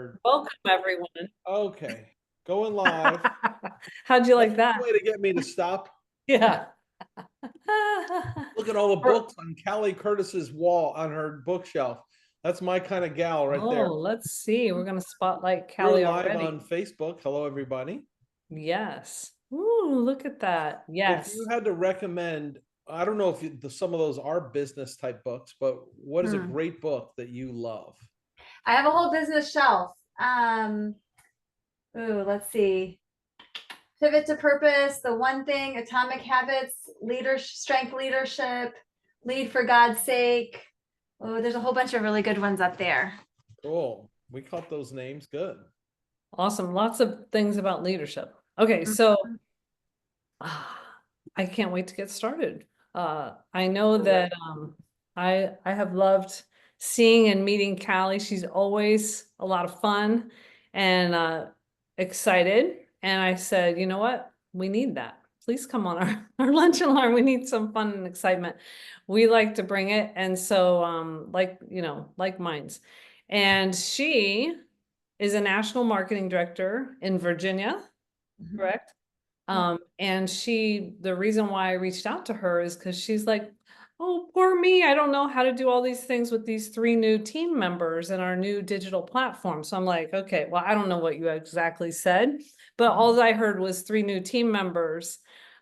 heard. Welcome, everyone. Okay, going live. How'd you That's like one that? way to get me to stop. Yeah. Look at all the books on Callie Curtis's wall on her bookshelf. That's my kind of gal right Oh, there. let's see. We're going to spotlight We're Callie live already. on Facebook. Hello, everybody. Yes. Ooh, look at that. If Yes. you had to recommend, I don't know if some of those are business type books, but what is a great book that you love? I have a whole business shelf. Let's see. Pivot to Purpose, The One Thing, Atomic Habits, Strength Leadership, Lead for God's Sake. Oh, there's a whole bunch of really good ones up there. Cool. We caught those names. Good. Awesome. Lots of things about leadership. Okay, so I can't wait to get started. I know that I have loved seeing and meeting Callie. She's always a lot of fun and excited. And I said, you know what? We need that. Please come on our lunch and learn. We need some fun and excitement. We like to bring it. And so like minds. And she is a national marketing director in Virginia, correct? And the reason why I reached out to her is because she's like, oh, poor me. I don't know how to do all these things with these 3 new team members in our new digital platform. So I'm like, okay, well, I don't know what you exactly said, but all I heard was 3 new team members.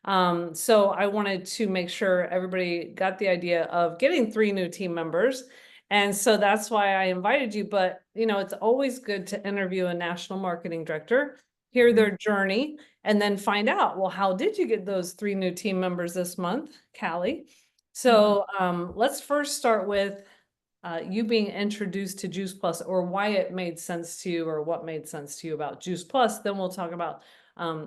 So I wanted to make sure everybody got the idea of getting 3 new team members. And so that's why I invited you. But, it's always good to interview a national marketing director, hear their journey, and then find out, well, how did you get those 3 new team members this month, Callie? So let's first start with you being introduced to Juice Plus, or why it made sense to you, or what made sense to you about Juice Plus. Then we'll talk about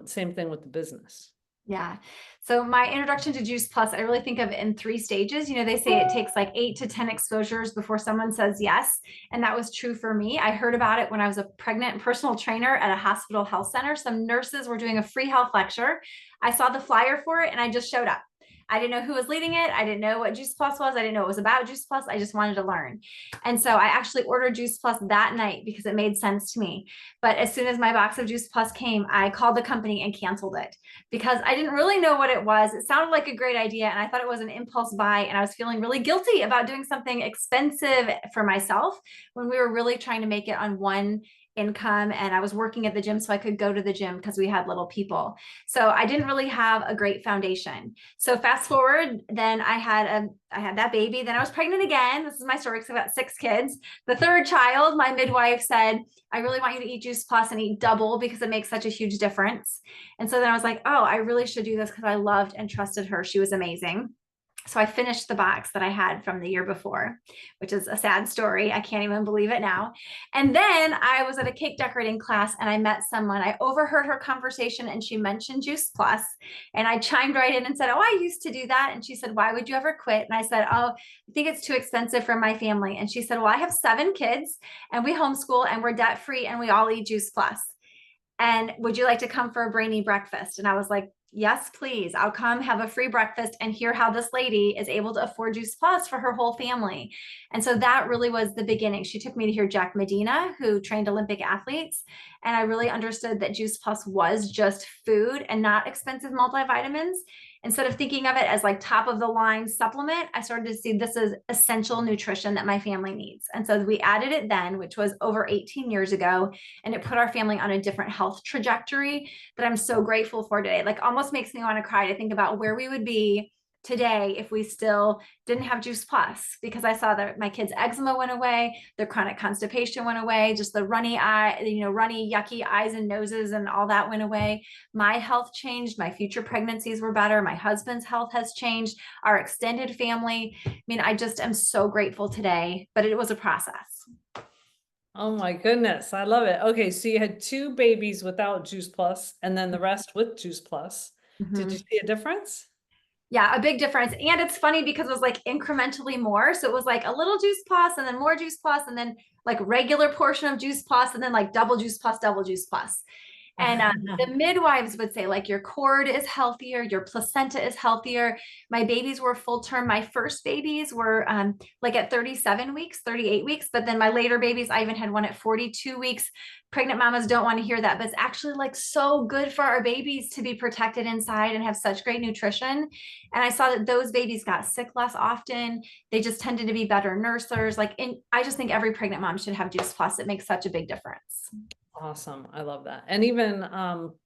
same thing with the business. Yeah. So my introduction to Juice Plus, I really think of it in 3 stages. They say it takes like 8 to 10 exposures before someone says yes. And that was true for me. I heard about it when I was a pregnant personal trainer at a hospital health center. Some nurses were doing a free health lecture. I saw the flyer for it and I just showed up. I didn't know who was leading it. I didn't know what Juice Plus was. I didn't know it was about Juice Plus. I just wanted to learn. And so I actually ordered Juice Plus that night because it made sense to me. But as soon as my box of Juice Plus came, I called the company and canceled it because I didn't really know what it was. It sounded like a great idea and I thought it was an impulse buy, and I was feeling really guilty about doing something expensive for myself when we were really trying to make it on one income, and I was working at the gym so I could go to the gym because we had little people. So I didn't really have a great foundation. So fast forward, then I had that baby, then I was pregnant again. This is my story because I've got 6 kids. The 3rd child, my midwife said, I really want you to eat Juice Plus and eat double because it makes such a huge difference. And so then I was like, oh, I really should do this because I loved and trusted her. She was amazing. So I finished the box that I had from the year before, which is a sad story. I can't even believe it now. And then I was at a cake decorating class and I met someone. I overheard her conversation and she mentioned Juice Plus. And I chimed right in and said, oh, I used to do that. And she said, why would you ever quit? And I said, oh, I think it's too expensive for my family. And she said, well, I have 7 kids and we homeschool and we're debt free and we all eat Juice Plus. And would you like to come for a brainy breakfast? And I was like, yes, please. I'll come have a free breakfast and hear how this lady is able to afford Juice Plus for her whole family. And so that really was the beginning. She took me to hear Jack Medina, who trained Olympic athletes. And I really understood that Juice Plus was just food and not expensive multivitamins. Instead of thinking of it as like top of the line supplement, I started to see this as essential nutrition that my family needs. And so we added it then, which was over 18 years ago, and it put our family on a different health trajectory that I'm so grateful for today. Like almost makes me want to cry to think about where we would be today if we still didn't have Juice Plus, because I saw that my kids' eczema went away, their chronic constipation went away, just the runny yucky eyes and noses and all that went away. My health changed. My future pregnancies were better. My husband's health has changed. Our extended family. I mean, I just am so grateful today, but it was a process. Oh my goodness. I love it. Okay. So you had 2 babies without Juice Plus and then the rest with Juice Plus. Did you see a difference? Yeah, a big difference. And it's funny because it was like incrementally more. So it was like a little Juice Plus and then more Juice Plus and then like regular portion of Juice Plus and then like double Juice Plus, double Juice Plus. And the midwives would say, like, your cord is healthier, your placenta is healthier. My babies were full term. My first babies were like at 37 weeks, 38 weeks. But then my later babies, I even had one at 42 weeks. Pregnant mamas don't want to hear that, but it's actually like so good for our babies to be protected inside and have such great nutrition. And I saw that those babies got sick less often. They just tended to be better nursers. Like, I just think every pregnant mom should have Juice Plus. It makes such a big difference. Awesome. I love that. And even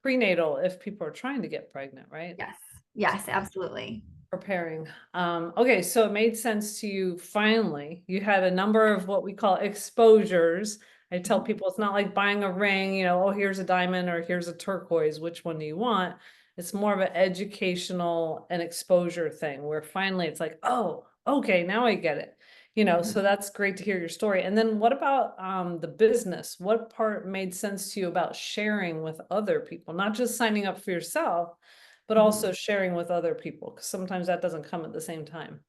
prenatal, if people are trying to get pregnant, right? Yes. Yes, absolutely. Preparing. Okay, so it made sense to you finally. You had a number of what we call exposures. I tell people it's not like buying a ring, you know, oh, here's a diamond or here's a turquoise. Which one do you want? It's more of an educational and exposure thing where finally it's like, oh, okay, now I get it. You know, so that's great to hear your story. And then what about the business? What part made sense to you about sharing with other people, not just signing up for yourself, but also sharing with other people? Because sometimes that doesn't come at the same time.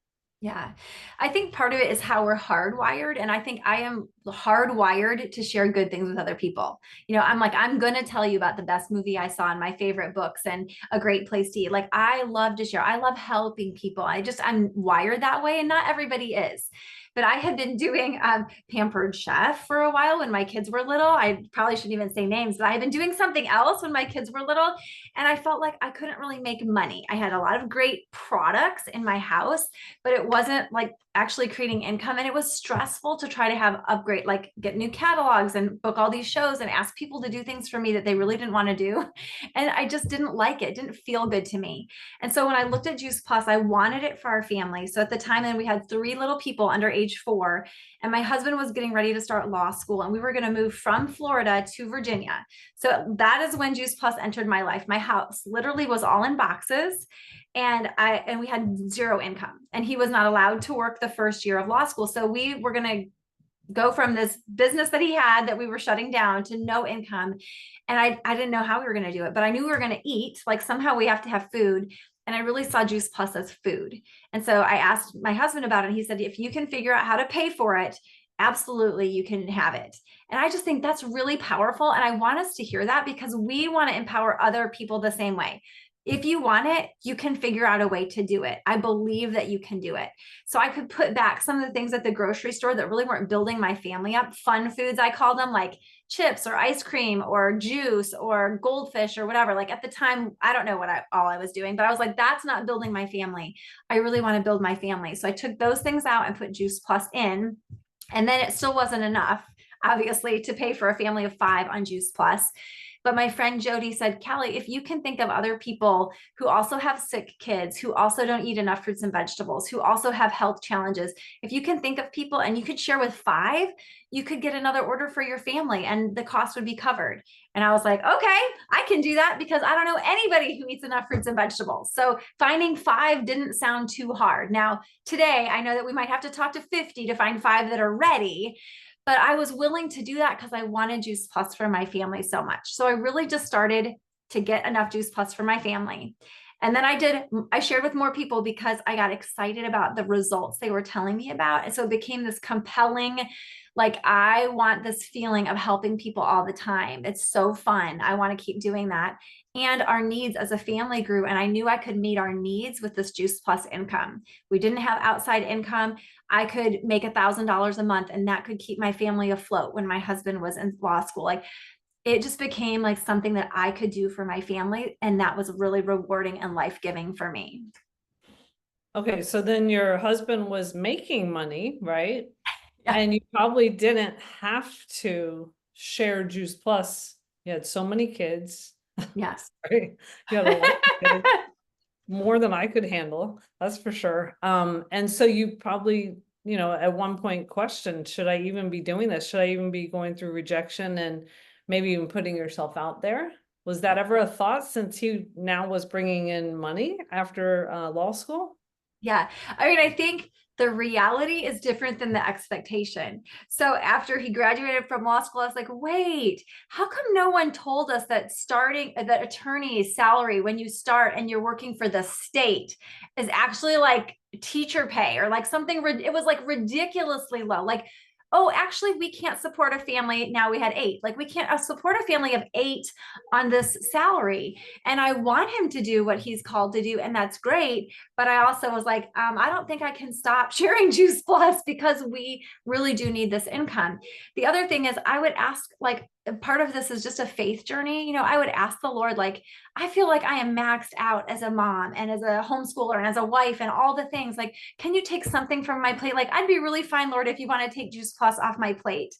Yeah, I think part of it is how we're hardwired. And I think I am hardwired to share good things with other people. You know, I'm like, I'm going to tell you about the best movie I saw and my favorite books and a great place to eat. Like, I love to share. I love helping people. I'm wired that way, and not everybody is. But I had been doing Pampered Chef for a while when my kids were little. I probably shouldn't even say names, but I had been doing something else when my kids were little. And I felt like I couldn't really make money. I had a lot of great products in my house, but it wasn't like actually creating income. And it was stressful to try to have upgrade, like get new catalogs and book all these shows and ask people to do things for me that they really didn't want to do. And I just didn't like it. It didn't feel good to me. And so when I looked at Juice Plus, I wanted it for our family. So at the time, then we had 3 little people under age 4, and my husband was getting ready to start law school, and we were going to move from Florida to Virginia. So that is when Juice Plus entered my life. My house literally was all in boxes, and we had 0 income, and he was not allowed to work the first year of law school. So we were going to go from this business that he had that we were shutting down to no income. And I didn't know how we were going to do it, but I knew we were going to eat. Like, somehow we have to have food. And I really saw Juice Plus as food. And so I asked my husband about it. And he said, if you can figure out how to pay for it, absolutely, you can have it. And I just think that's really powerful. And I want us to hear that, because we want to empower other people the same way. If you want it, you can figure out a way to do it. I believe that you can do it. So I could put back some of the things at the grocery store that really weren't building my family up. Fun foods, I call them, like chips or ice cream or juice or goldfish or whatever. Like, at the time, I don't know what all I was doing, but I was like, that's not building my family. I really want to build my family. So I took those things out and put Juice Plus in. And then it still wasn't enough, obviously, to pay for a family of 5 on Juice Plus. But my friend Jody said, Callie, if you can think of other people who also have sick kids, who also don't eat enough fruits and vegetables, who also have health challenges, if you can think of people and you could share with 5, you could get another order for your family and the cost would be covered. And I was like, okay, I can do that, because I don't know anybody who eats enough fruits and vegetables. So finding 5 didn't sound too hard. Now, today, I know that we might have to talk to 50 to find 5 that are ready. But I was willing to do that because I wanted Juice Plus for my family so much. So I really just started to get enough Juice Plus for my family. And then I shared with more people because I got excited about the results they were telling me about. And so it became this compelling, like, I want this feeling of helping people all the time. It's so fun. I want to keep doing that. And our needs as a family grew, and I knew I could meet our needs with this Juice Plus income. We didn't have outside income. I could make $1,000 a month, and that could keep my family afloat when my husband was in law school. Like, it just became like something that I could do for my family. And that was really rewarding and life-giving for me. Okay, so then your husband was making money, right? Yeah. And you probably didn't have to share Juice Plus. You had so many kids, Yes. right? You had a lot of kids, more than I could handle, that's for sure. And so you probably, you know, at one point questioned, should I even be doing this? Should I even be going through rejection and maybe even putting yourself out there? Was that ever a thought, since he now was bringing in money after law school? Yeah. I mean, I think the reality is different than the expectation. So after he graduated from law school, I was like, wait, how come no one told us that that attorney's salary when you start and you're working for the state is actually like teacher pay, or like something, it was like ridiculously low. Like, oh, actually, we can't support a family. Now we had 8. Like, we can't support a family of 8 on this salary. And I want him to do what he's called to do. And that's great. But I also was like, I don't think I can stop sharing Juice Plus because we really do need this income. The other thing is, I would ask, like, part of this is just a faith journey. You know, I would ask the Lord, like, I feel like I am maxed out as a mom and as a homeschooler and as a wife and all the things. Like, can you take something from my plate? Like, I'd be really fine, Lord, if you want to take Juice Plus off my plate.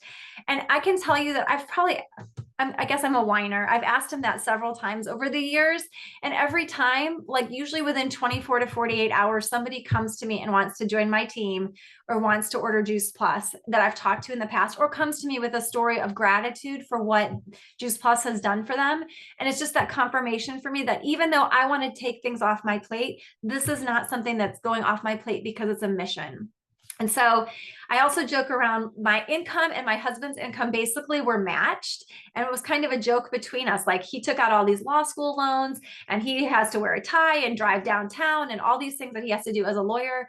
And I can tell you that I guess I'm a whiner. I've asked him that several times over the years. And every time, like usually within 24 to 48 hours, somebody comes to me and wants to join my team or wants to order Juice Plus that I've talked to in the past, or comes to me with a story of gratitude for what Juice Plus has done for them. And it's just that confirmation for me that even though I want to take things off my plate, this is not something that's going off my plate because it's a mission. And so I also joke around, my income and my husband's income basically were matched. And it was kind of a joke between us. Like, he took out all these law school loans and he has to wear a tie and drive downtown and all these things that he has to do as a lawyer.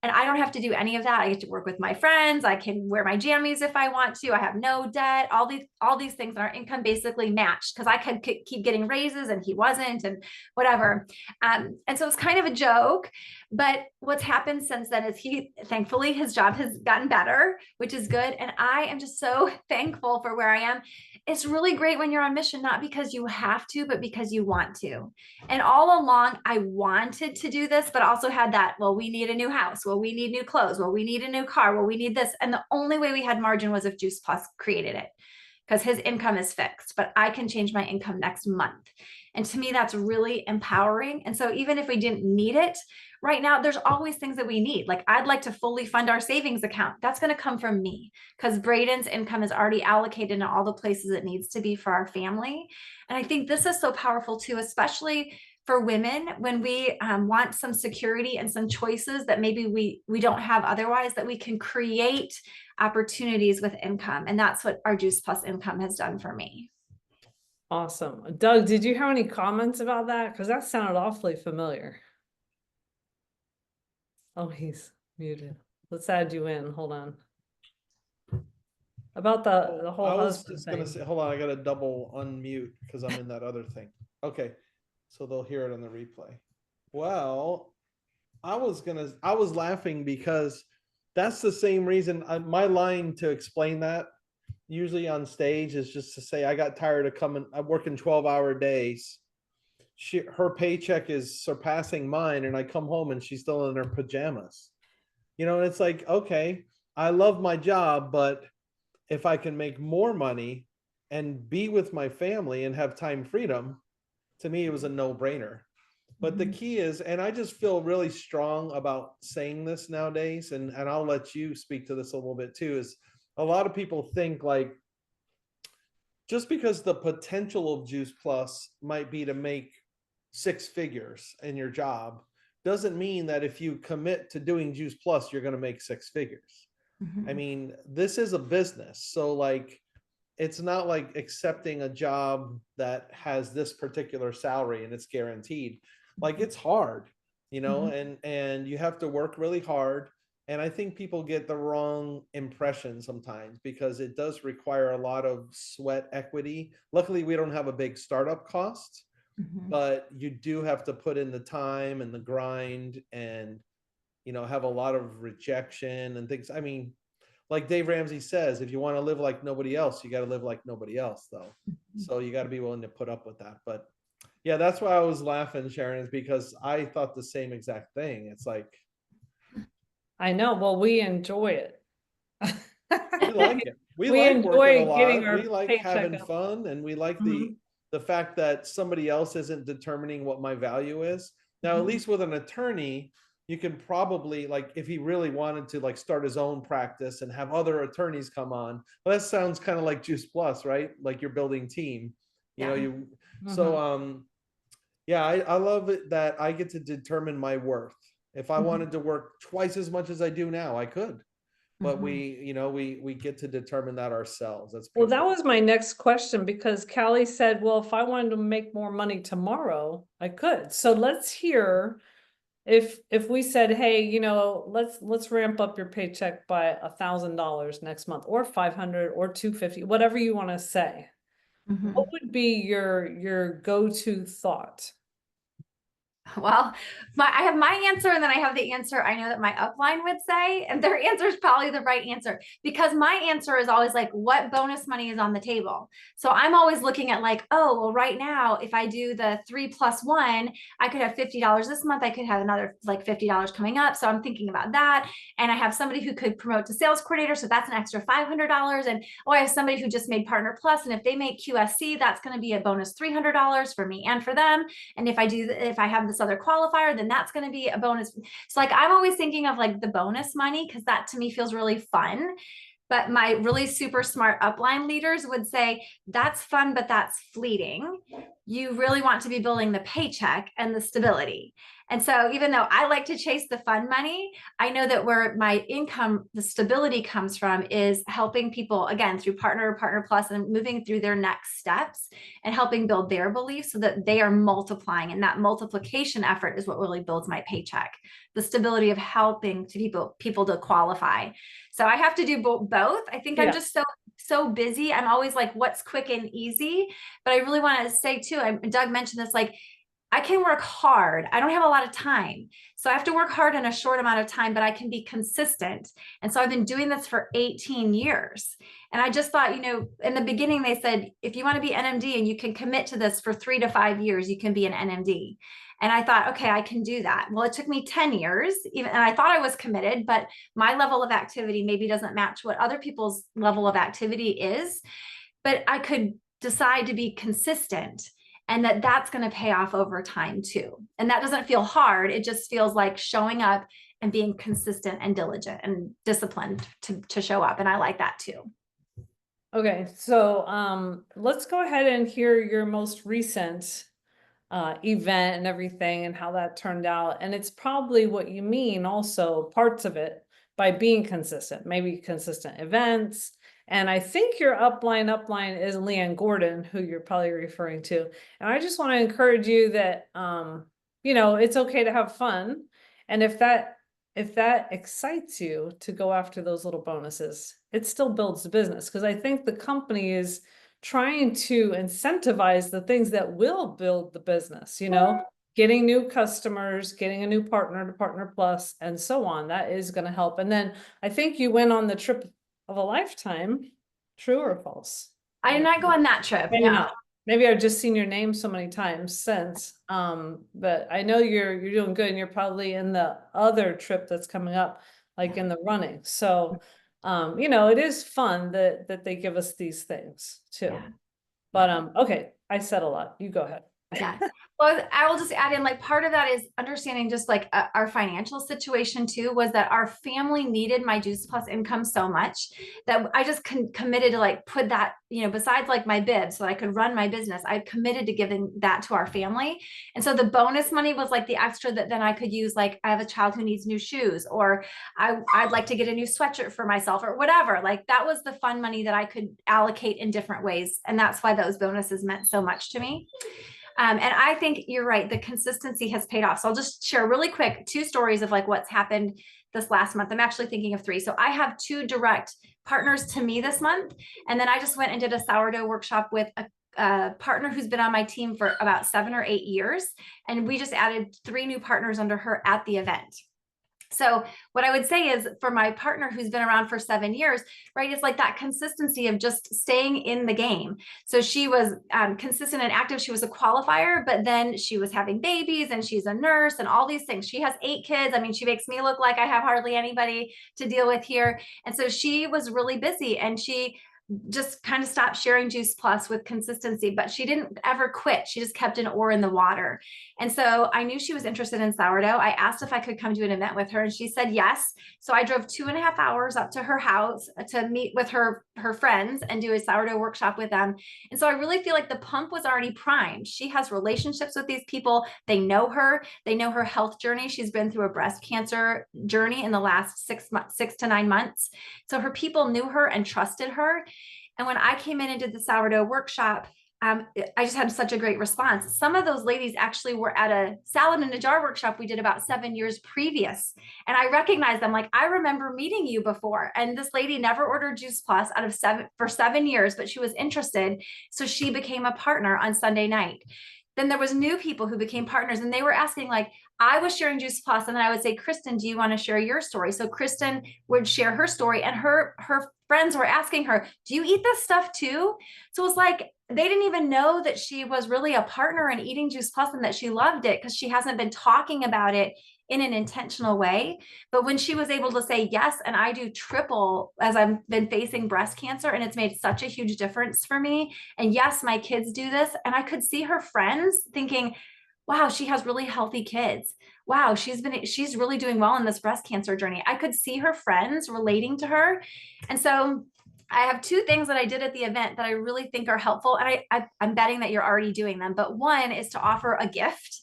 And I don't have to do any of that. I get to work with my friends. I can wear my jammies if I want to. I have no debt, all these things. And our income basically matched because I could keep getting raises and he wasn't, and whatever. And so it's kind of a joke. But what's happened since then is thankfully, his job has gotten better, which is good. And I am just so thankful for where I am. It's really great when you're on mission, not because you have to, but because you want to. And all along, I wanted to do this, but also had that, well, we need a new house. Well, we need new clothes. Well, we need a new car. Well, we need this. And the only way we had margin was if Juice Plus created it, because his income is fixed, but I can change my income next month. And to me, that's really empowering. And so even if we didn't need it right now, there's always things that we need. Like, I'd like to fully fund our savings account. That's going to come from me because Braden's income is already allocated in all the places it needs to be for our family. And I think this is so powerful too, especially for women when we want some security and some choices that maybe we don't have otherwise, that we can create opportunities with income. And that's what our Juice Plus income has done for me. Awesome. Doug, did you have any comments about that? Because that sounded awfully familiar. Oh, he's muted. Let's add you in. Hold on. About the whole I was husband just gonna thing. say, hold on, I gotta double unmute because I'm in that other thing. Okay, so they'll hear it on the replay. Well, I was laughing because that's the same reason my line to explain that usually on stage is just to say I got tired of I'm working 12-hour days. Her paycheck is surpassing mine, and I come home and she's still in her pajamas. You know, and it's like, okay, I love my job, but if I can make more money and be with my family and have time freedom, to me, it was a no-brainer. But the key is, and I just feel really strong about saying this nowadays, and I'll let you speak to this a little bit too, is a lot of people think like, just because the potential of Juice Plus might be to make 6 figures in your job, doesn't mean that if you commit to doing Juice Plus, you're going to make 6 figures. I mean, this is a business. So like, it's not like accepting a job that has this particular salary and it's guaranteed. Like, it's hard, you know, and you have to work really hard. And I think people get the wrong impression sometimes because it does require a lot of sweat equity. Luckily, we don't have a big startup cost, but you do have to put in the time and the grind and, you know, have a lot of rejection and things. I mean, like Dave Ramsey says, if you want to live like nobody else, you got to live like nobody else, though. So you got to be willing to put up with that. But yeah, that's why I was laughing, Sharon, is because I thought the same exact thing. It's like, I know. Well, we enjoy it. we like it. We We like working a enjoy getting lot. our We like paycheck having up. fun, and we like the fact that somebody else isn't determining what my value is. Now, at least with an attorney, you can probably, like, if he really wanted to like start his own practice and have other attorneys come on. Well, that sounds kind of like Juice Plus, right? Like you're building team. You know, so yeah, I love it that I get to determine my worth. If I wanted to work twice as much as I do now, I could. But we, you know, we get to determine that ourselves. That's Well, pretty that cool. was my next question, because Callie said, well, if I wanted to make more money tomorrow, I could. So let's hear if we said, hey, you know, let's ramp up your paycheck by $1,000 next month, or 500 or 250, whatever you want to say, Mhm. what would be your go-to thought? Well, I have my answer, and then I have the answer I know that my upline would say, and their answer is probably the right answer, because my answer is always like, what bonus money is on the table? So I'm always looking at like, oh, well, right now, if I do the 3+1, I could have $50 this month. I could have another like $50 coming up. So I'm thinking about that. And I have somebody who could promote to sales coordinator. So that's an extra $500. And oh, I have somebody who just made partner plus. And if they make QSC, that's going to be a bonus $300 for me and for them. And if I have this other qualifier, then that's going to be a bonus. So like, I'm always thinking of like the bonus money, because that to me feels really fun. But my really super smart upline leaders would say, that's fun, but that's fleeting. You really want to be building the paycheck and the stability. And so even though I like to chase the fun money, I know that where my income, the stability comes from is helping people, again, through partner plus, and moving through their next steps and helping build their beliefs so that they are multiplying. And that multiplication effort is what really builds my paycheck. The stability of helping people to qualify. So I have to do both. I think I'm just so busy. I'm always like, what's quick and easy? But I really want to say too, Doug mentioned this, like, I can work hard. I don't have a lot of time. So I have to work hard in a short amount of time, but I can be consistent. And so I've been doing this for 18 years. And I just thought, you know, in the beginning, they said, if you want to be NMD and you can commit to this for 3 to 5 years, you can be an NMD. And I thought, okay, I can do that. Well, it took me 10 years, and I thought I was committed, but my level of activity maybe doesn't match what other people's level of activity is. But I could decide to be consistent, and that's going to pay off over time too. And that doesn't feel hard. It just feels like showing up and being consistent and diligent and disciplined to show up. And I like that too. Okay, so let's go ahead and hear your most recent event and everything and how that turned out. And it's probably what you mean also, parts of it, by being consistent, maybe consistent events. And I think your upline is Leanne Gordon, who you're probably referring to. And I just want to encourage you that, you know, it's okay to have fun. And if that excites you to go after those little bonuses, it still builds the business. Because I think the company is trying to incentivize the things that will build the business, you know, getting new customers, getting a new partner to Partner Plus, and so on. That is going to help. And then I think you went on the trip of a lifetime. True or false? I did not go on that trip. Maybe No. not. Maybe I've just seen your name so many times since. But I know you're doing good, and you're probably in the other trip that's coming up, like in the running. So you know, it is fun that they give us these things too. Yeah. But okay, I said a lot. You go ahead. Yeah. Well, I will just add in, like, part of that is understanding just like our financial situation too, was that our family needed my Juice Plus income so much that I just committed to like put that, you know, besides like my bib so I could run my business, I committed to giving that to our family. And so the bonus money was like the extra that then I could use, like, I have a child who needs new shoes, or I'd like to get a new sweatshirt for myself or whatever. Like, that was the fun money that I could allocate in different ways. And that's why those bonuses meant so much to me. And I think you're right. The consistency has paid off. So I'll just share really quick 2 stories of like what's happened this last month. I'm actually thinking of 3. So I have 2 direct partners to me this month. And then I just went and did a sourdough workshop with a partner who's been on my team for about 7 or 8 years. And we just added 3 new partners under her at the event. So what I would say is, for my partner who's been around for 7 years, right, it's like that consistency of just staying in the game. So she was consistent and active. She was a qualifier, but then she was having babies, and she's a nurse and all these things. She has 8 kids. I mean, she makes me look like I have hardly anybody to deal with here. And so she was really busy, and she just kind of stopped sharing Juice Plus with consistency, but she didn't ever quit. She just kept an oar in the water. And so I knew she was interested in sourdough. I asked if I could come to an event with her, and she said yes. So I drove 2.5 hours up to her house to meet with her friends and do a sourdough workshop with them. And so I really feel like the pump was already primed. She has relationships with these people. They know her. They know her health journey. She's been through a breast cancer journey in the last 6 to 9 months. So her people knew her and trusted her. And when I came in and did the sourdough workshop, I just had such a great response. Some of those ladies actually were at a salad in a jar workshop we did about 7 years previous. And I recognized them, like, I remember meeting you before. And this lady never ordered Juice Plus for 7 years, but she was interested. So she became a partner on Sunday night. Then there was new people who became partners, and they were asking, like, I was sharing Juice Plus, and then I would say, Kristen, do you want to share your story? So Kristen would share her story, and her friends were asking her, do you eat this stuff too? So it was like, they didn't even know that she was really a partner in eating Juice Plus and that she loved it, because she hasn't been talking about it in an intentional way. But when she was able to say, yes, and I do triple as I've been facing breast cancer, and it's made such a huge difference for me. And yes, my kids do this. And I could see her friends thinking, wow, she has really healthy kids. Wow, she's really doing well in this breast cancer journey. I could see her friends relating to her. And so I have 2 things that I did at the event that I really think are helpful. And I'm betting that you're already doing them. But one is to offer a gift,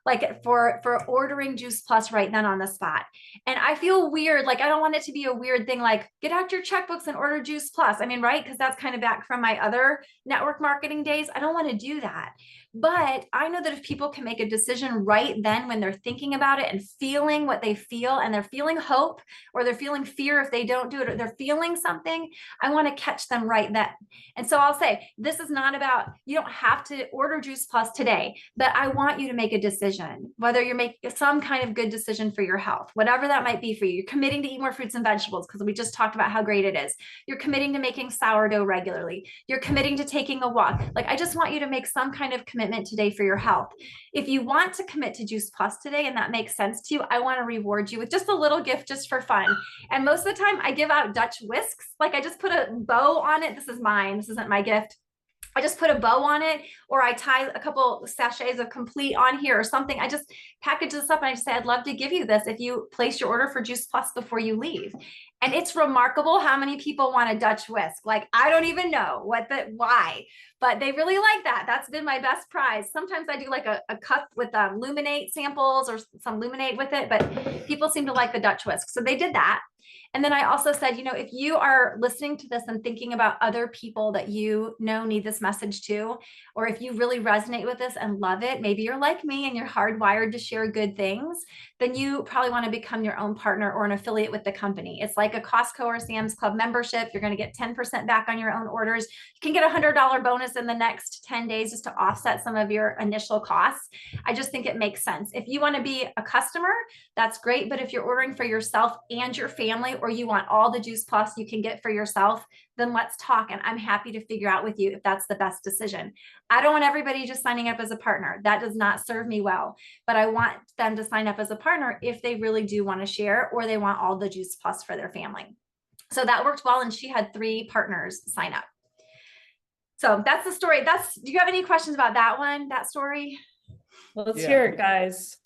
like for ordering Juice Plus right then on the spot. And I feel weird. Like, I don't want it to be a weird thing, like, get out your checkbooks and order Juice Plus. I mean, right? Because that's kind of back from my other network marketing days. I don't want to do that. But I know that if people can make a decision right then when they're thinking about it and feeling what they feel, and they're feeling hope, or they're feeling fear if they don't do it, or they're feeling something, I want to catch them right then. And so I'll say, this is not about, you don't have to order Juice Plus today, but I want you to make a decision, whether you're making some kind of good decision for your health, whatever that might be for you. You're committing to eat more fruits and vegetables because we just talked about how great it is. You're committing to making sourdough regularly. You're committing to taking a walk. Like, I just want you to make some kind of commitment today for your health. If you want to commit to Juice Plus today and that makes sense to you, I want to reward you with just a little gift just for fun. And most of the time I give out Dutch whisks. Like, I just put a bow on it. This is mine. This isn't my gift. I just put a bow on it, or I tie a couple sachets of Complete on here or something. I just package this up and I just say, I'd love to give you this if you place your order for Juice Plus before you leave. And it's remarkable how many people want a Dutch whisk. Like, I don't even know why, but they really like that. That's been my best prize. Sometimes I do like a cup with Luminate samples or some Luminate with it, but people seem to like the Dutch whisk. So they did that. And then I also said, if you are listening to this and thinking about other people that you know need this message too, or if you really resonate with this and love it, maybe you're like me and you're hardwired to share good things, then you probably want to become your own partner or an affiliate with the company. It's like a Costco or Sam's Club membership. You're going to get 10% back on your own orders. You can get a $100 bonus in the next 10 days just to offset some of your initial costs. I just think it makes sense. If you want to be a customer, that's great. But if you're ordering for yourself and your family, or you want all the Juice Plus you can get for yourself, then let's talk. And I'm happy to figure out with you if that's the best decision. I don't want everybody just signing up as a partner. That does not serve me well, but I want them to sign up as a partner if they really do want to share, or they want all the Juice Plus for their family. So that worked well. And she had 3 partners sign up. So that's the story. Do you have any questions about that story? Let's hear it, guys.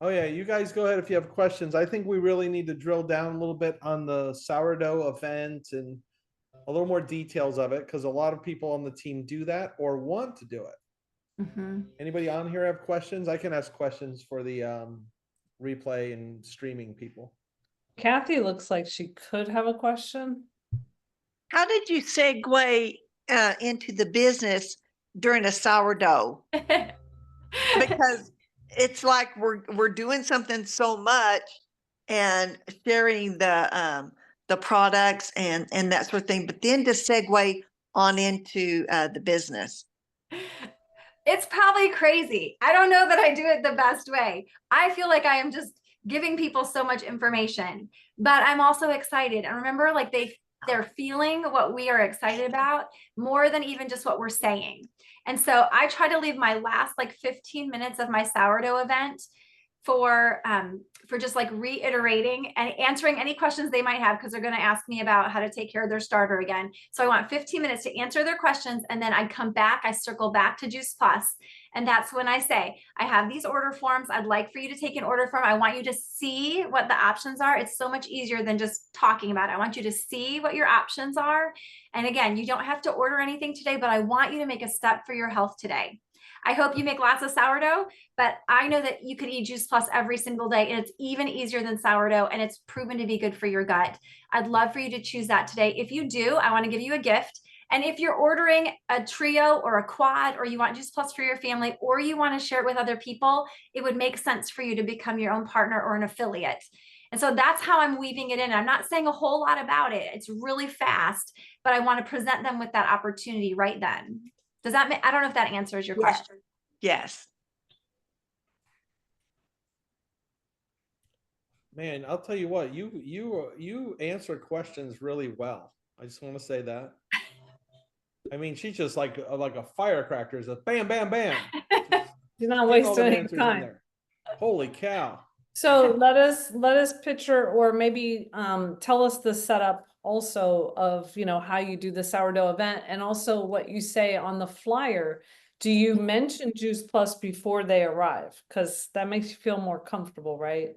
Oh yeah, you guys go ahead if you have questions. I think we really need to drill down a little bit on the sourdough event and a little more details of it, because a lot of people on the team do that or want to do it. Mm-hmm. Anybody on here have questions? I can ask questions for the replay and streaming people. Kathy looks like she could have a question. How did you segue into the business during a sourdough? Because it's like we're doing something so much and sharing the products and that sort of thing, but then to segue on into the business. It's probably crazy. I don't know that I do it the best way. I feel like I am just giving people so much information, but I'm also excited. And remember, like, they're feeling what we are excited about more than even just what we're saying. And so I try to leave my last 15 minutes of my sourdough event for just reiterating and answering any questions they might have, because they're going to ask me about how to take care of their starter again. So I want 15 minutes to answer their questions. And then I circle back to Juice Plus. And that's when I say, I have these order forms. I'd like for you to take an order form. I want you to see what the options are. It's so much easier than just talking about it. I want you to see what your options are. And again, you don't have to order anything today, but I want you to make a step for your health today. I hope you make lots of sourdough, but I know that you could eat Juice Plus every single day, and it's even easier than sourdough, and it's proven to be good for your gut. I'd love for you to choose that today. If you do, I want to give you a gift. And if you're ordering a trio or a quad, or you want Juice Plus for your family, or you want to share it with other people, it would make sense for you to become your own partner or an affiliate. And so that's how I'm weaving it in. I'm not saying a whole lot about it. It's really fast, but I want to present them with that opportunity right then. Does that make, I don't know if that answers your question. Yes. Man, I'll tell you what, you answer questions really well. I just want to say that. I mean, she's just like a firecracker. It's a bam, bam, bam. You're not Getting all the wasting any answers in time. there. Holy cow. So let us picture, or maybe tell us the setup also of, you know, how you do the sourdough event, and also what you say on the flyer. Do you mention Juice Plus before they arrive? Because that makes you feel more comfortable, right?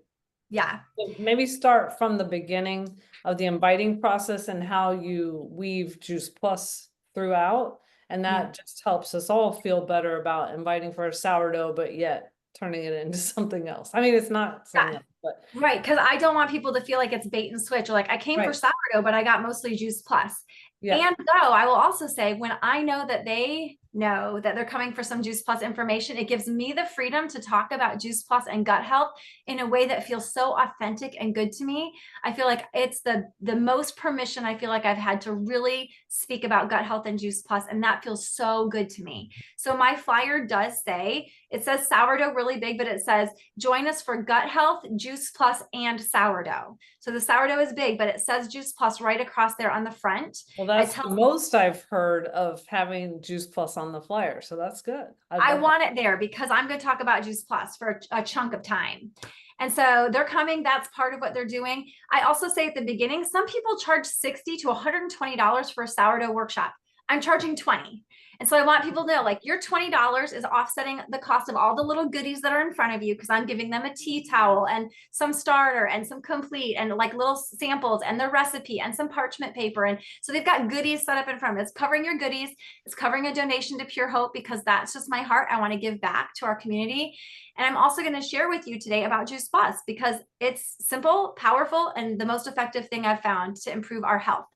Yeah. So maybe start from the beginning of the inviting process and how you weave Juice Plus throughout. And that just helps us all feel better about inviting for a sourdough, but yet turning it into something else. I mean, it's not something else, but Right. Because I don't want people to feel like it's bait and switch, or like I came for Right. sourdough, but I got mostly Juice Plus. yeah. And though I will also say, when I know that they know that they're coming for some Juice Plus information, it gives me the freedom to talk about Juice Plus and gut health in a way that feels so authentic and good to me. I feel like it's the most permission I feel like I've had to really speak about gut health and Juice Plus, and that feels so good to me. So my flyer does say, it says sourdough really big, but it says, join us for gut health, Juice Plus, and sourdough. So the sourdough is big, but it says Juice Plus right across there on the front. Well, that's the most I've heard of having Juice Plus on the flyer. So that's good. I want it there because I'm going to talk about Juice Plus for a chunk of time. And so they're coming. That's part of what they're doing. I also say at the beginning, some people charge $60 to $120 for a sourdough workshop. I'm charging $20. And so I want people to know, like, your $20 is offsetting the cost of all the little goodies that are in front of you, because I'm giving them a tea towel and some starter and some complete and like little samples and the recipe and some parchment paper. And so they've got goodies set up in front of them. It's covering your goodies. It's covering a donation to Pure Hope, because that's just my heart. I want to give back to our community. And I'm also going to share with you today about Juice Plus, because it's simple, powerful, and the most effective thing I've found to improve our health.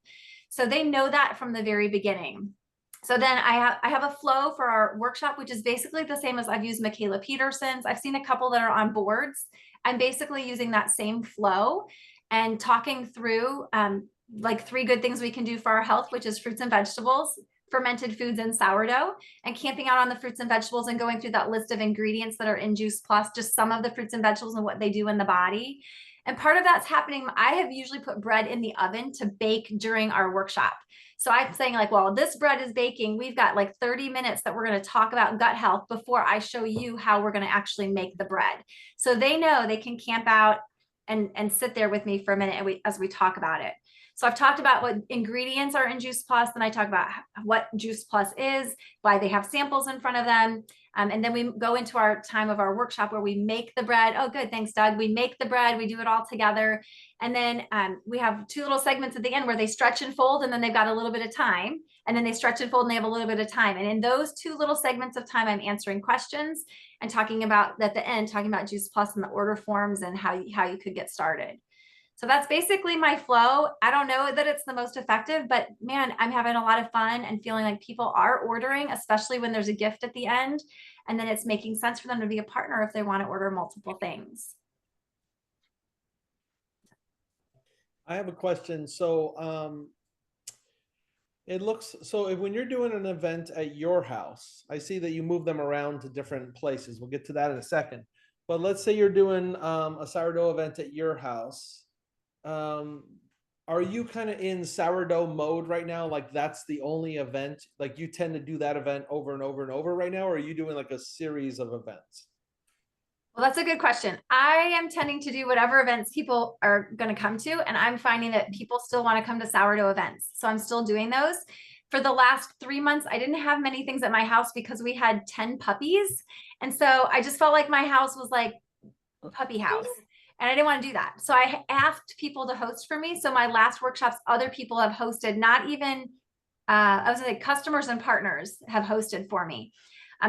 So they know that from the very beginning. So then I have a flow for our workshop, which is basically the same as I've used Michaela Peterson's. I've seen a couple that are on boards. I'm basically using that same flow and talking through like 3 good things we can do for our health, which is fruits and vegetables, fermented foods, and sourdough, and camping out on the fruits and vegetables and going through that list of ingredients that are in Juice Plus, just some of the fruits and vegetables and what they do in the body. And part of that's happening. I have usually put bread in the oven to bake during our workshop. So I'm saying, like, well, this bread is baking. We've got like 30 minutes that we're going to talk about gut health before I show you how we're going to actually make the bread. So they know they can camp out and sit there with me for a minute as we talk about it. So I've talked about what ingredients are in Juice Plus. Then I talk about what Juice Plus is, why they have samples in front of them. And then we go into our time of our workshop where we make the bread. Oh, good. Thanks, Doug. We make the bread. We do it all together. And then we have 2 little segments at the end where they stretch and fold, and then they've got a little bit of time. And then they stretch and fold and they have a little bit of time. And in those 2 little segments of time, I'm answering questions and talking about, at the end, talking about Juice Plus and the order forms and how you could get started. So that's basically my flow. I don't know that it's the most effective, but man, I'm having a lot of fun and feeling like people are ordering, especially when there's a gift at the end. And then it's making sense for them to be a partner if they want to order multiple things. I have a question. So it looks, so when you're doing an event at your house, I see that you move them around to different places. We'll get to that in a second. But let's say you're doing a sourdough event at your house. Are you kind of in sourdough mode right now? Like that's the only event, like you tend to do that event over and over and over right now? Or are you doing like a series of events? Well, that's a good question. I am tending to do whatever events people are going to come to. And I'm finding that people still want to come to sourdough events. So I'm still doing those. For the last 3 months, I didn't have many things at my house because we had 10 puppies. And so I just felt like my house was like a puppy house. And I didn't want to do that. So I asked people to host for me. So my last workshops, other people have hosted, not even, I was like, customers and partners have hosted for me.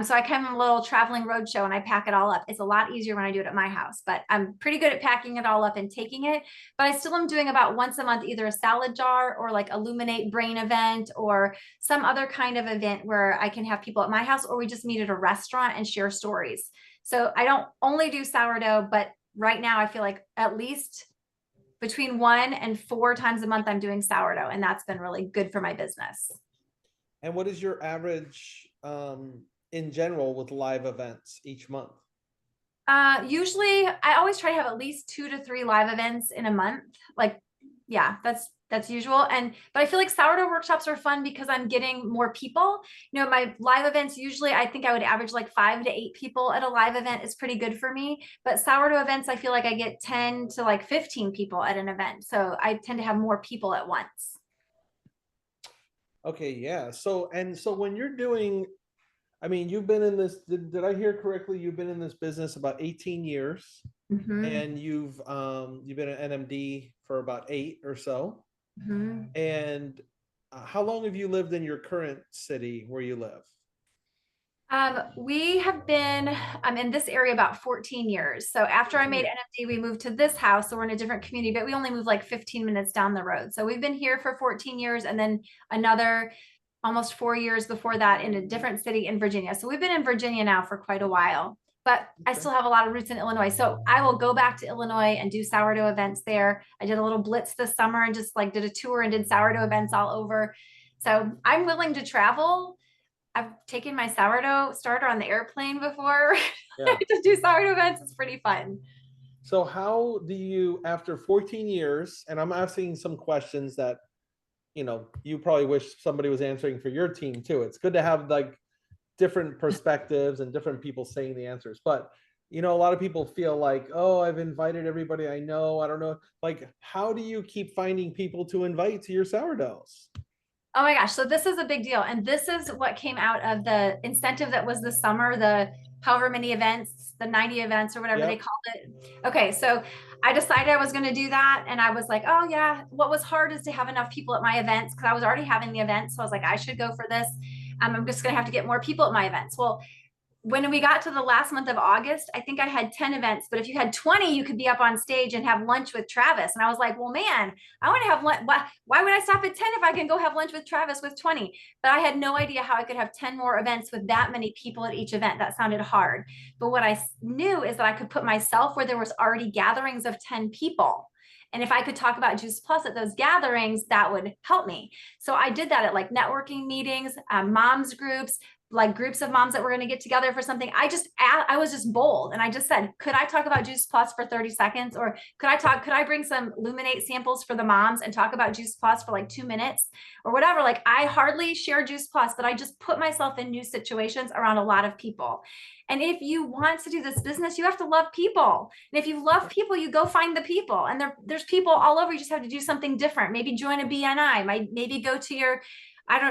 So I come a little traveling road show and I pack it all up. It's a lot easier when I do it at my house, but I'm pretty good at packing it all up and taking it. But I still am doing about once a month, either a salad jar or like Illuminate Brain event or some other kind of event where I can have people at my house, or we just meet at a restaurant and share stories. So I don't only do sourdough, but right now I feel like at least between 1 and 4 times a month I'm doing sourdough, and that's been really good for my business. And what is your average in general with live events each month? Usually I always try to have at least 2 to 3 live events in a month. Like, yeah, that's usual. But I feel like sourdough workshops are fun because I'm getting more people. You know, my live events, usually I think I would average like 5 to 8 people at a live event is pretty good for me. But sourdough events, I feel like I get 10 to like 15 people at an event. So I tend to have more people at once. Okay, yeah. So when you're doing, I mean, you've been in this, did I hear correctly? You've been in this business about 18 years, and you've been at NMD for about 8 or so. And how long have you lived in your current city where you live? We have been in this area about 14 years. So after I made NMD, we moved to this house. So we're in a different community, but we only moved like 15 minutes down the road. So we've been here for 14 years and then another almost 4 years before that in a different city in Virginia. So we've been in Virginia now for quite a while, but I still have a lot of roots in Illinois. So I will go back to Illinois and do sourdough events there. I did a little blitz this summer and just like did a tour and did sourdough events all over. So I'm willing to travel. I've taken my sourdough starter on the airplane before to do sourdough events. It's pretty fun. So how do you, after 14 years, and I'm asking some questions that, you know, you probably wish somebody was answering for your team too. It's good to have like different perspectives and different people saying the answers. But, you know, a lot of people feel like, oh, I've invited everybody I know. I don't know. Like, how do you keep finding people to invite to your sourdoughs? Oh my gosh. So this is a big deal. And this is what came out of the incentive that was this summer, the however many events, the 90 events or whatever they called it. Okay. So I decided I was going to do that. And I was like, oh yeah, what was hard is to have enough people at my events because I was already having the events. So I was like, I should go for this. I'm just going to have to get more people at my events. Well, when we got to the last month of August, I think I had 10 events, but if you had 20, you could be up on stage and have lunch with Travis. And I was like, well, man, I want to have lunch. Why would I stop at 10 if I can go have lunch with Travis with 20? But I had no idea how I could have 10 more events with that many people at each event. That sounded hard. But what I knew is that I could put myself where there was already gatherings of 10 people. And if I could talk about Juice Plus at those gatherings, that would help me. So I did that at like networking meetings, moms groups, like groups of moms that were going to get together for something. I was just bold. And I just said, could I talk about Juice Plus for 30 seconds? Or could I bring some Luminate samples for the moms and talk about Juice Plus for like 2 minutes or whatever? Like I hardly share Juice Plus, but I just put myself in new situations around a lot of people. And if you want to do this business, you have to love people. And if you love people, you go find the people. And there's people all over. You just have to do something different. Maybe join a BNI, maybe go to your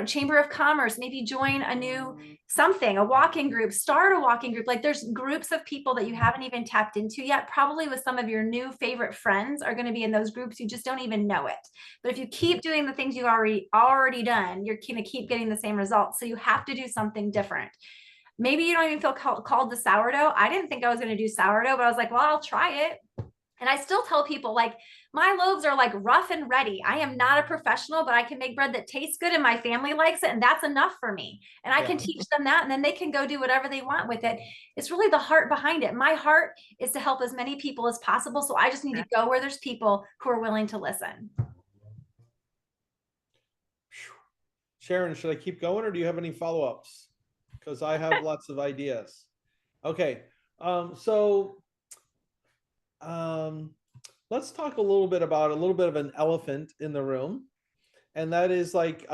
Chamber of Commerce, maybe join a new something, a walking group, start a walking group. Like there's groups of people that you haven't even tapped into yet. Probably with some of your new favorite friends are going to be in those groups. You just don't even know it. But if you keep doing the things you've already done, you're going to keep getting the same results. So you have to do something different. Maybe you don't even feel called to sourdough. I didn't think I was going to do sourdough, but I was like, well, I'll try it. And I still tell people like my loaves are like rough and ready. I am not a professional, but I can make bread that tastes good and my family likes it. And that's enough for me. And I can teach them that and then they can go do whatever they want with it. It's really the heart behind it. My heart is to help as many people as possible. So I just need to go where there's people who are willing to listen. Sharon, should I keep going or do you have any follow-ups? Because I have lots of ideas. Okay. Let's talk a little bit about a little bit of an elephant in the room. And that is like,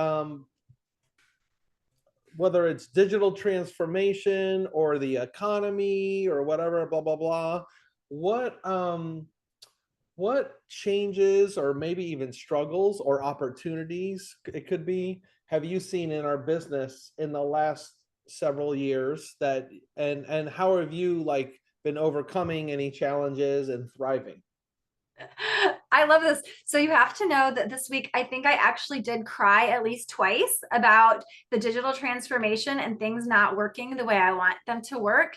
whether it's digital transformation or the economy or whatever, blah, blah, blah. What changes or maybe even struggles or opportunities it could be, have you seen in our business in the last several years that, and how have you like been overcoming any challenges and thriving? I love this. So you have to know that this week, I think I actually did cry at least twice about the digital transformation and things not working the way I want them to work.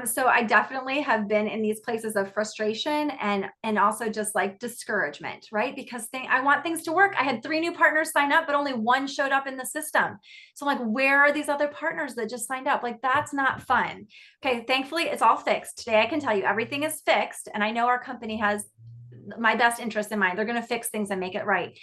So I definitely have been in these places of frustration and also just like discouragement, right? Because I want things to work. I had 3 new partners sign up, but only 1 showed up in the system. So I'm like, where are these other partners that just signed up? Like, that's not fun. Okay, thankfully it's all fixed. Today I can tell you everything is fixed, and I know our company has my best interest in mind. They're going to fix things and make it right.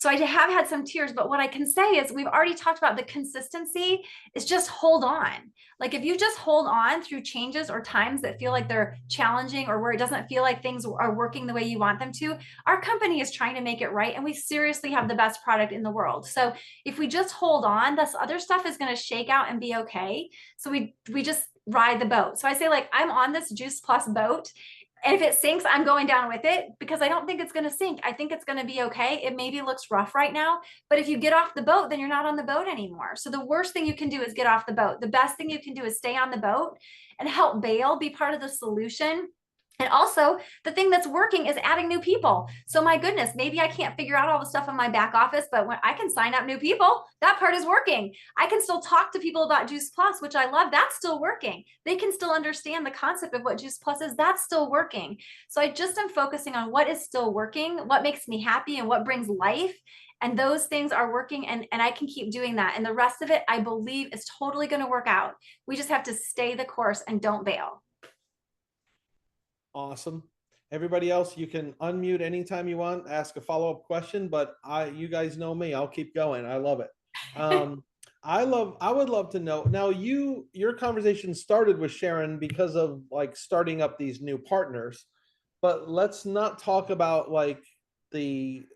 So I have had some tears, but what I can say is we've already talked about the consistency is just hold on. Like if you just hold on through changes or times that feel like they're challenging or where it doesn't feel like things are working the way you want them to, our company is trying to make it right. And we seriously have the best product in the world. So if we just hold on, this other stuff is going to shake out and be okay. So we just ride the boat. So I say, like, I'm on this Juice Plus boat. And if it sinks, I'm going down with it because I don't think it's going to sink. I think it's going to be okay. It maybe looks rough right now, but if you get off the boat, then you're not on the boat anymore. So the worst thing you can do is get off the boat. The best thing you can do is stay on the boat and help bail, be part of the solution. And also the thing that's working is adding new people. So my goodness, maybe I can't figure out all the stuff in my back office, but when I can sign up new people, that part is working. I can still talk to people about Juice Plus, which I love. That's still working. They can still understand the concept of what Juice Plus is. That's still working. So I just am focusing on what is still working, what makes me happy and what brings life. And those things are working, and I can keep doing that. And the rest of it, I believe, is totally going to work out. We just have to stay the course and don't bail. Awesome. Everybody else, you can unmute anytime you want, ask a follow-up question, but you guys know me, I'll keep going. I love it. I would love to know now, your conversation started with Sharon because of like starting up these new partners, but let's not talk about like the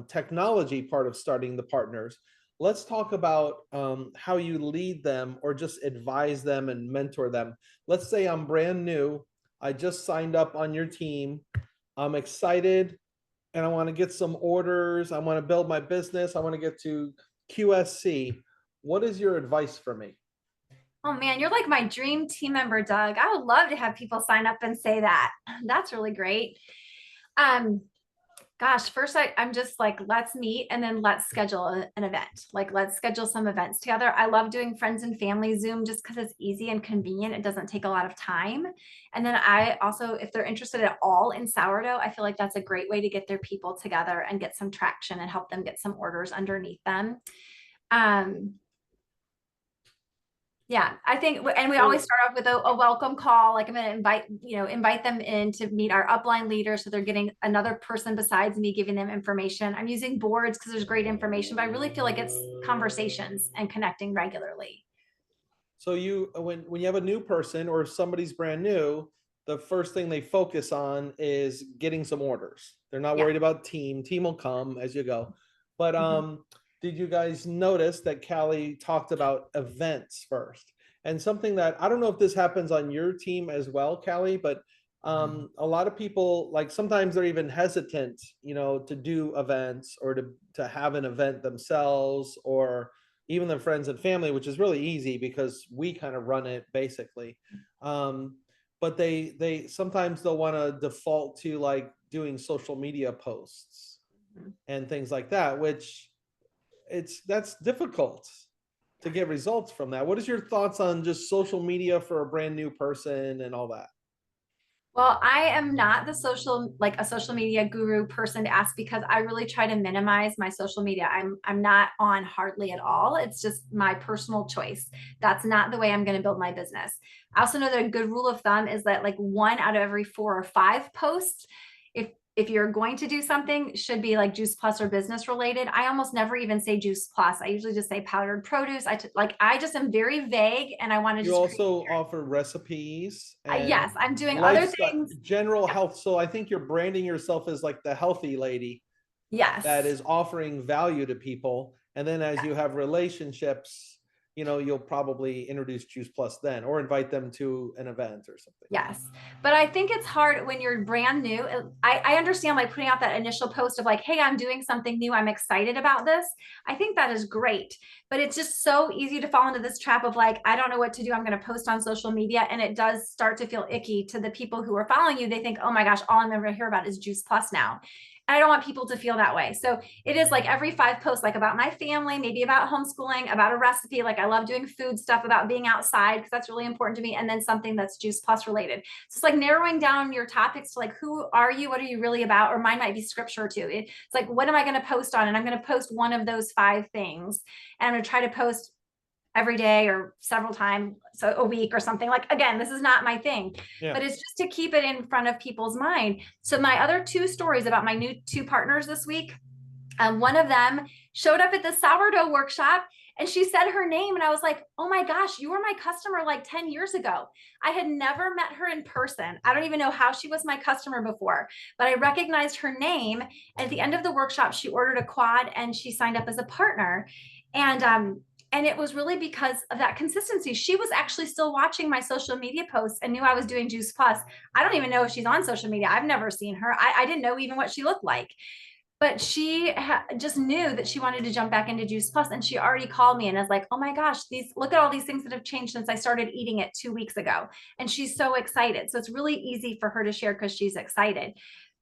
technology part of starting the partners. Let's talk about how you lead them or just advise them and mentor them. Let's say I'm brand new. I just signed up on your team. I'm excited and I want to get some orders. I want to build my business. I want to get to QSC. What is your advice for me? Oh man, you're like my dream team member, Doug. I would love to have people sign up and say that. That's really great. Gosh, first I'm just like, let's meet and then let's schedule an event. Like let's schedule some events together. I love doing friends and family Zoom just because it's easy and convenient. It doesn't take a lot of time. And then I also, if they're interested at all in sourdough, I feel like that's a great way to get their people together and get some traction and help them get some orders underneath them. Yeah, I think, and we always start off with a welcome call. Like I'm going to invite them in to meet our upline leader. So they're getting another person besides me giving them information. I'm using boards because there's great information, but I really feel like it's conversations and connecting regularly. So when you have a new person or somebody's brand new, the first thing they focus on is getting some orders. They're not worried about team. Team will come as you go. But did you guys notice that Callie talked about events first? And something that, I don't know if this happens on your team as well, Callie, but a lot of people, like sometimes they're even hesitant, to do events or to have an event themselves, or even their friends and family, which is really easy because we kind of run it basically. But they sometimes they'll want to default to like doing social media posts and things like that, which that's difficult to get results from that. What is your thoughts on just social media for a brand new person and all that? Well, I am not a social media guru person to ask because I really try to minimize my social media. I'm not on hardly at all. It's just my personal choice. That's not the way I'm going to build my business. I also know that a good rule of thumb is that like 1 out of every 4 or 5 posts, if you're going to do something, should be like Juice Plus or business related. I almost never even say Juice Plus. I usually just say powdered produce. I just am very vague, and I want to. You also offer recipes. Yes, I'm doing other things. General health. So I think you're branding yourself as like the healthy lady. Yes. That is offering value to people. And then as you have relationships, you'll probably introduce Juice Plus then, or invite them to an event or something. Yes. But I think it's hard when you're brand new. I understand like putting out that initial post of like, hey, I'm doing something new. I'm excited about this. I think that is great. But it's just so easy to fall into this trap of like, I don't know what to do. I'm going to post on social media. And it does start to feel icky to the people who are following you. They think, oh my gosh, all I'm ever hear about is Juice Plus now. I don't want people to feel that way. So it is like every 5 posts, like about my family, maybe about homeschooling, about a recipe. Like I love doing food stuff, about being outside, because that's really important to me. And then something that's Juice Plus related. So it's like narrowing down your topics to like, who are you? What are you really about? Or mine might be scripture too. It's like, what am I going to post on? And I'm going to post one of those 5 things. And I'm going to try to post every day or several times, so a week or something. Like, again, this is not my thing, but it's just to keep it in front of people's mind. So my other 2 stories about my new 2 partners this week, one of them showed up at the sourdough workshop and she said her name. And I was like, oh my gosh, you were my customer like 10 years ago. I had never met her in person. I don't even know how she was my customer before, but I recognized her name. At the end of the workshop, she ordered a quad and she signed up as a partner. And it was really because of that consistency. She was actually still watching my social media posts and knew I was doing Juice Plus. I don't even know if she's on social media. I've never seen her. I didn't know even what she looked like. But she just knew that she wanted to jump back into Juice Plus, and she already called me and was like, oh my gosh, look at all these things that have changed since I started eating it 2 weeks ago. And she's so excited. So it's really easy for her to share because she's excited.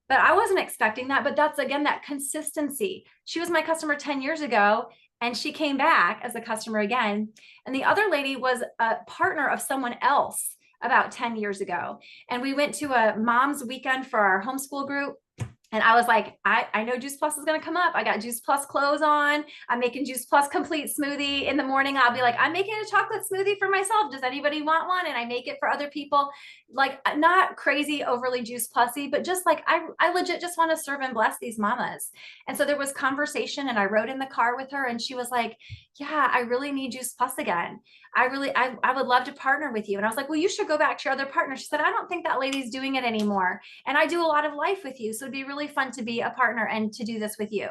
But I wasn't expecting that. But that's, again, that consistency. She was my customer 10 years ago, and she came back as a customer again. And the other lady was a partner of someone else about 10 years ago. And we went to a mom's weekend for our homeschool group. And I was like, I know Juice Plus is going to come up. I got Juice Plus clothes on. I'm making Juice Plus complete smoothie in the morning. I'll be like, I'm making a chocolate smoothie for myself. Does anybody want one? And I make it for other people. Like, not crazy, overly Juice Plusy, but just like, I legit just want to serve and bless these mamas. And so there was conversation, and I rode in the car with her, and she was like, yeah, I really need Juice Plus again. I would love to partner with you. And I was like, well, you should go back to your other partner. She said, I don't think that lady's doing it anymore. And I do a lot of life with you. So it'd be really fun to be a partner and to do this with you.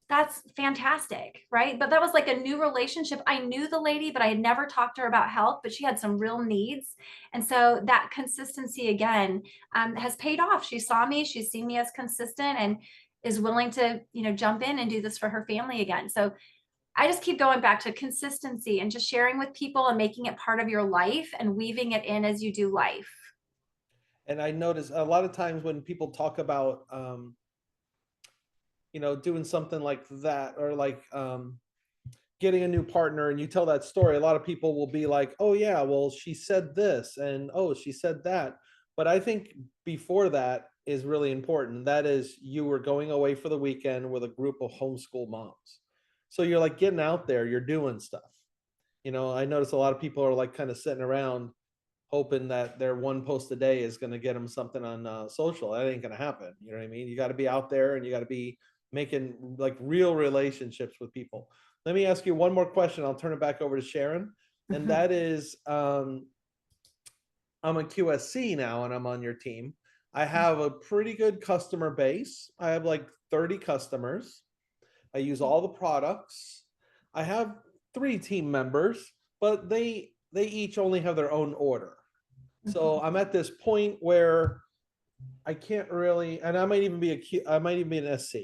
That's fantastic, right? But that was like a new relationship. I knew the lady, but I had never talked to her about health, but she had some real needs. And so that consistency, again, has paid off. She saw me, she's seen me as consistent, and is willing to, jump in and do this for her family again. So I just keep going back to consistency and just sharing with people and making it part of your life and weaving it in as you do life. And I notice a lot of times when people talk about, doing something like that, or like getting a new partner, and you tell that story, a lot of people will be like, oh yeah, well, she said this, and oh, she said that. But I think before that is really important. That is, you were going away for the weekend with a group of homeschool moms. So you're like getting out there, you're doing stuff. I notice a lot of people are like kind of sitting around hoping that their one post a day is going to get them something on social. That ain't going to happen. You know what I mean? You got to be out there, and you got to be making like real relationships with people. Let me ask you one more question. I'll turn it back over to Sharon. And that is, I'm a QSC now, and I'm on your team. I have a pretty good customer base. I have like 30 customers. I use all the products. I have 3 team members, but they each only have their own order. So I'm at this point where I can't really, and I might even be an SC,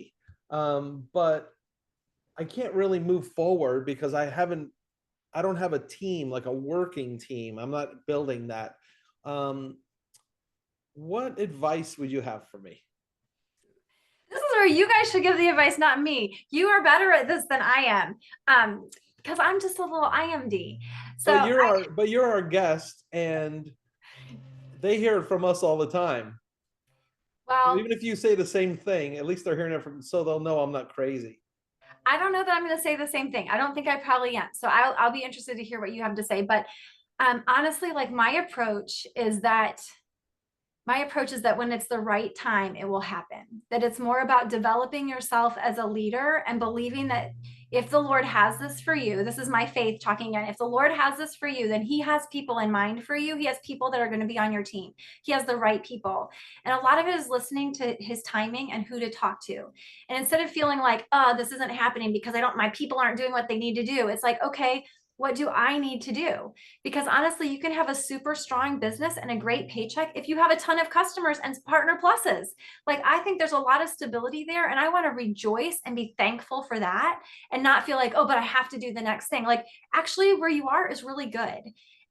but I can't really move forward because I don't have a team, like a working team. I'm not building that. What advice would you have for me? This is where you guys should give the advice, not me. You are better at this than I am. Because I'm just a little IMD. So but you're our guest, and they hear it from us all the time. Well, so even if you say the same thing, at least they're hearing it so they'll know I'm not crazy. I don't know that I'm going to say the same thing. I don't think I probably am. So I'll be interested to hear what you have to say. But honestly, like my approach is that when it's the right time, it will happen. That it's more about developing yourself as a leader and believing that if the Lord has this for you, this is my faith talking again. If the Lord has this for you, then he has people in mind for you. He has people that are going to be on your team. He has the right people. And a lot of it is listening to his timing and who to talk to. And instead of feeling like, oh, this isn't happening because my people aren't doing what they need to do. It's like, okay, What do I need to do? Because honestly, you can have a super strong business and a great paycheck if you have a ton of customers and partner pluses. Like, I think there's a lot of stability there, and I want to rejoice and be thankful for that and not feel like, oh, but I have to do the next thing. Like, actually, where you are is really good.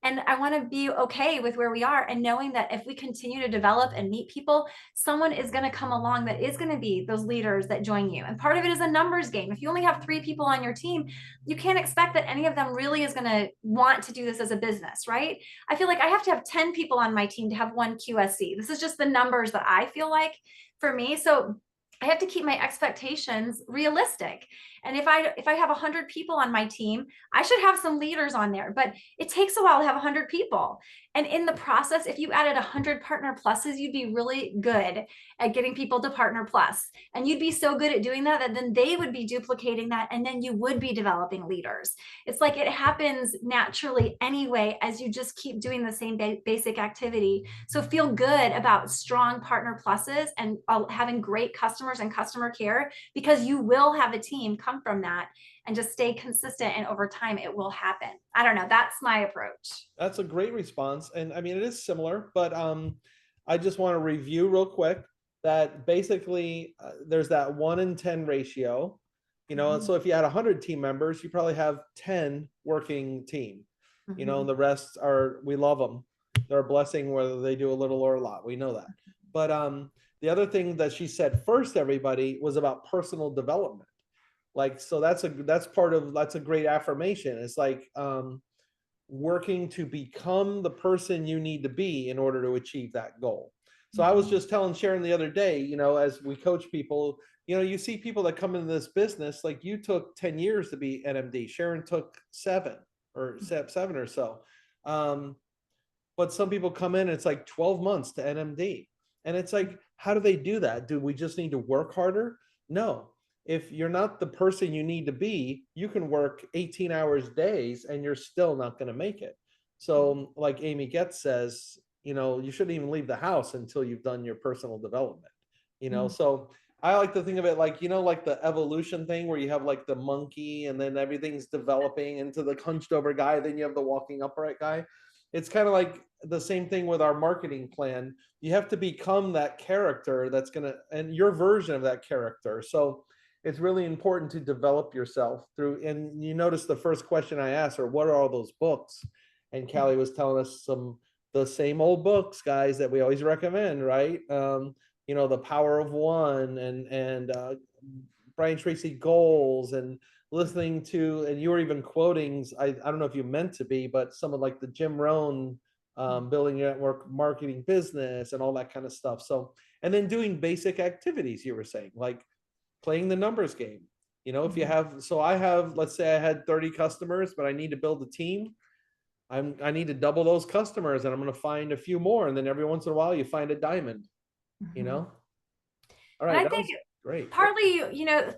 And I want to be okay with where we are and knowing that if we continue to develop and meet people, someone is going to come along that is going to be those leaders that join you. And part of it is a numbers game. If you only have 3 people on your team, you can't expect that any of them really is going to want to do this as a business, right? I feel like I have to have 10 people on my team to have one QSC. This is just the numbers that I feel like for me. So I have to keep my expectations realistic. And if I have 100 people on my team, I should have some leaders on there, but it takes a while to have 100 people. And in the process, if you added 100 partner pluses, you'd be really good at getting people to partner plus. And you'd be so good at doing that, that then they would be duplicating that. And then you would be developing leaders. It's like it happens naturally anyway, as you just keep doing the same basic activity. So feel good about strong partner pluses and having great customers and customer care, because you will have a team come from that, and just stay consistent, and over time it will happen. I don't know. That's my approach. That's a great response. And I mean, it is similar, but I just want to review real quick that basically there's that 1 in 10 ratio, you know, and so if you had 100 team members, you probably have 10 working team, you know, and the rest are, we love them. They're a blessing whether they do a little or a lot. We know that. But the other thing that she said first, everybody, was about personal development. Like, so that's a great affirmation. It's like working to become the person you need to be in order to achieve that goal. So I was just telling Sharon the other day, you know, as we coach people, you know, you see people that come into this business, like you took 10 years to be NMD. Sharon took 7 or so. But some people come in, it's like 12 months to NMD. And it's like, how do they do that? Do we just need to work harder? No. If you're not the person you need to be, you can work 18 hours days and you're still not going to make it. So like Amy Getz says, you know, you shouldn't even leave the house until you've done your personal development, you know? So I like to think of it like, you know, like the evolution thing where you have like the monkey and then everything's developing into the hunched over guy. Then you have the walking upright guy. It's kind of like the same thing with our marketing plan. You have to become that character that's going to, and your version of that character. So it's really important to develop yourself through, and you notice the first question I asked her, what are all those books? And Callie was telling us the same old books, guys, that we always recommend, right? You know, The Power of One and Brian Tracy Goals, and listening to, and you were even quoting, I don't know if you meant to be, but some of like the Jim Rohn, building your network marketing business and all that kind of stuff. So, and then doing basic activities, you were saying, like playing the numbers game. You know, if you have, so I have, let's say I had 30 customers, but I need to build a team. I need to double those customers, and I'm going to find a few more. And then every once in a while you find a diamond, you know? All right. And I think great. Partly, you know,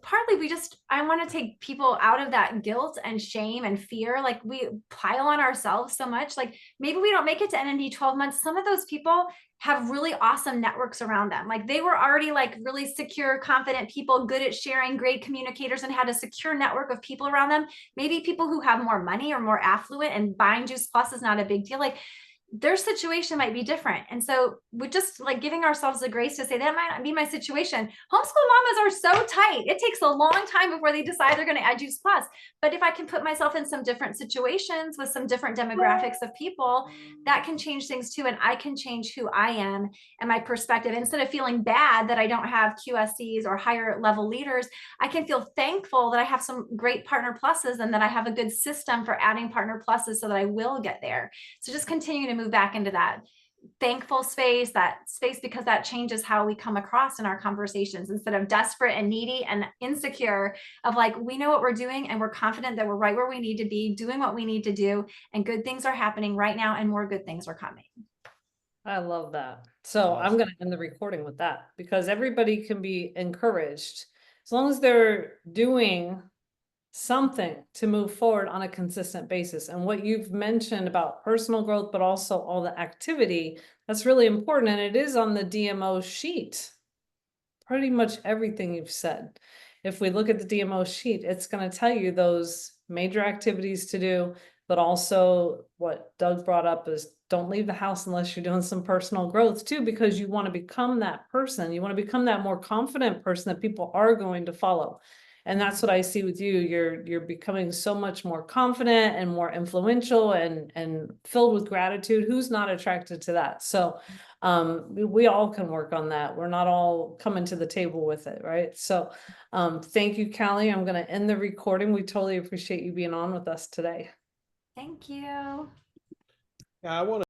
I want to take people out of that guilt and shame and fear. Like, we pile on ourselves so much. Like, maybe we don't make it to NMD 12 months. Some of those people have really awesome networks around them. Like, they were already like really secure, confident people, good at sharing, great communicators, and had a secure network of people around them. Maybe people who have more money or more affluent, and buying Juice Plus is not a big deal. Like, their situation might be different. And so we're just like giving ourselves the grace to say that might not be my situation. Homeschool mamas are so tight. It takes a long time before they decide they're going to add Juice Plus. But if I can put myself in some different situations with some different demographics of people, that can change things too. And I can change who I am and my perspective. Instead of feeling bad that I don't have QSCs or higher level leaders, I can feel thankful that I have some great partner pluses and that I have a good system for adding partner pluses so that I will get there. So just continue to move back into that thankful space, because that changes how we come across in our conversations, instead of desperate and needy and insecure of like, we know what we're doing and we're confident that we're right where we need to be, doing what we need to do, and good things are happening right now and more good things are coming. I love that. So I'm going to end the recording with that, because everybody can be encouraged as long as they're doing something to move forward on a consistent basis. And what you've mentioned about personal growth, but also all the activity, that's really important. And it is on the DMO sheet. Pretty much everything you've said. If we look at the DMO sheet, it's going to tell you those major activities to do, but also what Doug brought up is don't leave the house unless you're doing some personal growth too, because you want to become that person. You want to become that more confident person that people are going to follow. And that's what I see with you. You're becoming so much more confident and more influential and filled with gratitude. Who's not attracted to that? So we all can work on that. We're not all coming to the table with it, right? So thank you, Callie. I'm going to end the recording. We totally appreciate you being on with us today. Thank you. Yeah, I want to